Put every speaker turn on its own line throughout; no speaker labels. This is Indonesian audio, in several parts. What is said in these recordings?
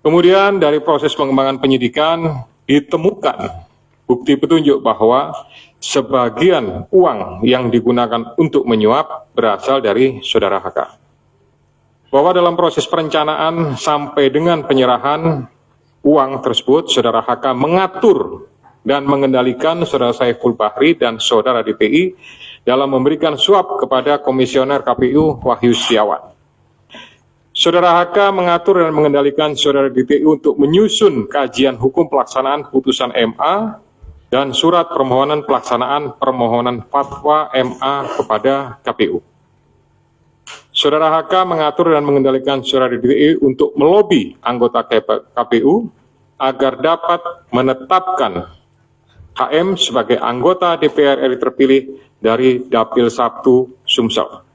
Kemudian dari proses pengembangan penyidikan ditemukan bukti petunjuk bahwa sebagian uang yang digunakan untuk menyuap berasal dari saudara HK. Bahwa dalam proses perencanaan sampai dengan penyerahan uang tersebut, saudara HK mengatur dan mengendalikan saudara Saiful Bahri dan saudara DPI dalam memberikan suap kepada Komisioner KPU Wahyu Setiawan. Saudara HK mengatur dan mengendalikan saudara DPI untuk menyusun kajian hukum pelaksanaan putusan MA dan surat permohonan pelaksanaan permohonan fatwa MA kepada KPU. Saudara HK mengatur dan mengendalikan saudara DPI untuk melobi anggota KPU agar dapat menetapkan HM sebagai anggota DPR RI terpilih dari Dapil 1 Sumsel.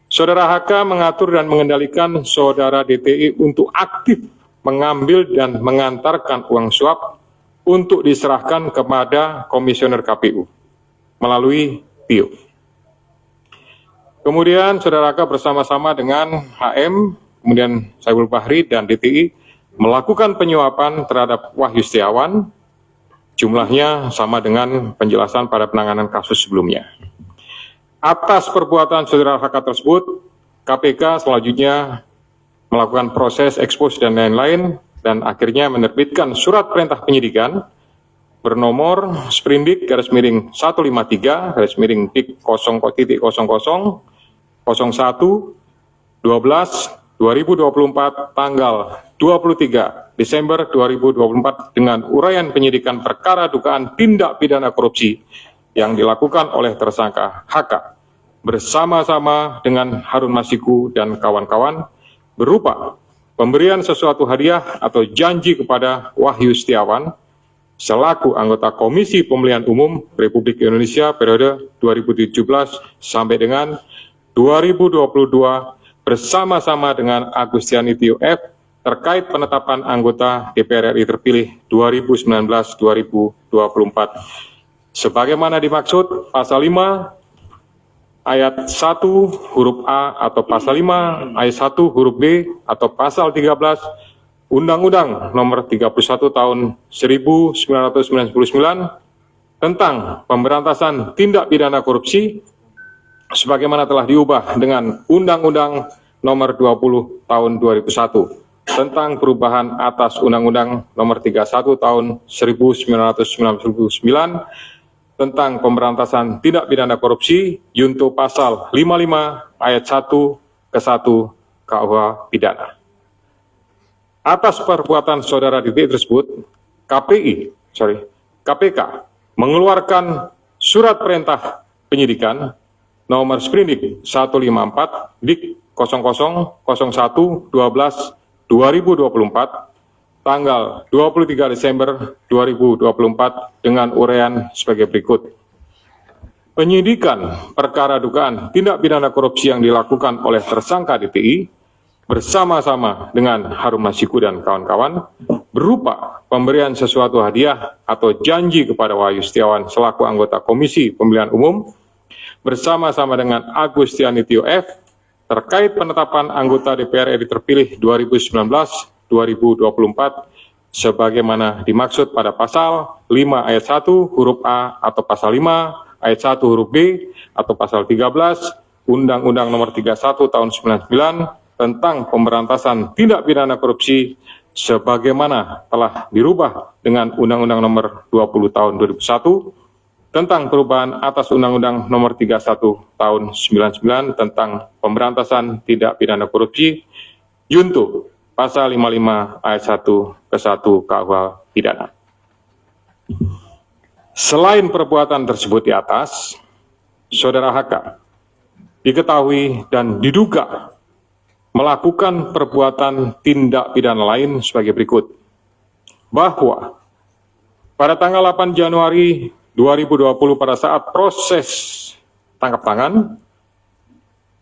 Saudara HK mengatur dan mengendalikan saudara DPI untuk aktif mengambil dan mengantarkan uang suap untuk diserahkan kepada Komisioner KPU melalui PIO. Kemudian saudara HK bersama-sama dengan HM, kemudian Saiful Bahri dan DPI melakukan penyuapan terhadap Wahyu Setiawan, jumlahnya sama dengan penjelasan pada penanganan kasus sebelumnya. Atas perbuatan saudara HK tersebut, KPK selanjutnya melakukan proses ekspos dan lain-lain dan akhirnya menerbitkan surat perintah penyidikan bernomor sprindik /153 /dik 0.00 01 12 2024 tanggal 23 Desember 2024 dengan uraian penyidikan perkara dugaan tindak pidana korupsi yang dilakukan oleh tersangka HK bersama-sama dengan Harun Masiku dan kawan-kawan berupa pemberian sesuatu hadiah atau janji kepada Wahyu Setiawan selaku anggota Komisi Pemilihan Umum Republik Indonesia periode 2017 sampai dengan 2022 bersama-sama dengan Agustiani Tio F terkait penetapan anggota DPR RI terpilih 2019-2024. Sebagaimana dimaksud pasal 5 ayat 1 huruf A atau pasal 5 ayat 1 huruf B atau pasal 13 Undang-Undang Nomor 31 Tahun 1999 tentang pemberantasan tindak pidana korupsi sebagaimana telah diubah dengan Undang-Undang Nomor 20 Tahun 2001 tentang perubahan atas Undang-Undang Nomor 31 Tahun 1999 tentang pemberantasan tindak pidana korupsi junto pasal 55 ayat 1 ke 1 KUH pidana. Atas perbuatan saudara DPI tersebut, KPK mengeluarkan surat perintah penyidikan nomor sprindik 154 dik 0001 12 2024 tanggal 23 Desember 2024 dengan uraian sebagai berikut. Penyidikan perkara dugaan tindak pidana korupsi yang dilakukan oleh tersangka DPI bersama-sama dengan Harun Masiku dan kawan-kawan berupa pemberian sesuatu hadiah atau janji kepada Wahyu Setiawan selaku anggota Komisi Pemilihan Umum bersama-sama dengan Agustiani Tio F terkait penetapan anggota DPR RI terpilih 2019-2024 sebagaimana dimaksud pada pasal 5 ayat 1 huruf A atau pasal 5 ayat 1 huruf B atau pasal 13 Undang-Undang Nomor 31 Tahun 99 tentang pemberantasan tindak pidana korupsi sebagaimana telah dirubah dengan Undang-Undang Nomor 20 Tahun 2001 tentang perubahan atas Undang-Undang Nomor 31 Tahun 99 tentang pemberantasan tindak pidana korupsi junto pasal 55 ayat 1 ke 1 KUH pidana. Selain perbuatan tersebut di atas, saudara HK diketahui dan diduga melakukan perbuatan tindak pidana lain sebagai berikut. Bahwa pada tanggal 8 Januari 2020 pada saat proses tangkap tangan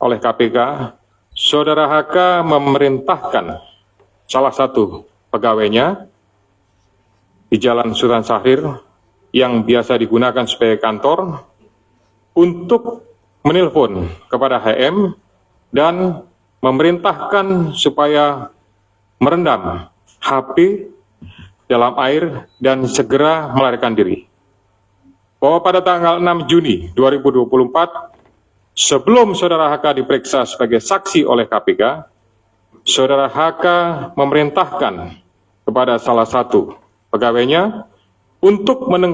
oleh KPK, saudara HK memerintahkan salah satu pegawainya di Jalan Sultan Syahrir yang biasa digunakan sebagai kantor untuk menelpon kepada HM dan memerintahkan supaya merendam HP dalam air dan segera melarikan diri. Bahwa pada tanggal 6 Juni 2024, sebelum Saudara HK diperiksa sebagai saksi oleh KPK, Saudara HK memerintahkan kepada salah satu pegawainya untuk menenggak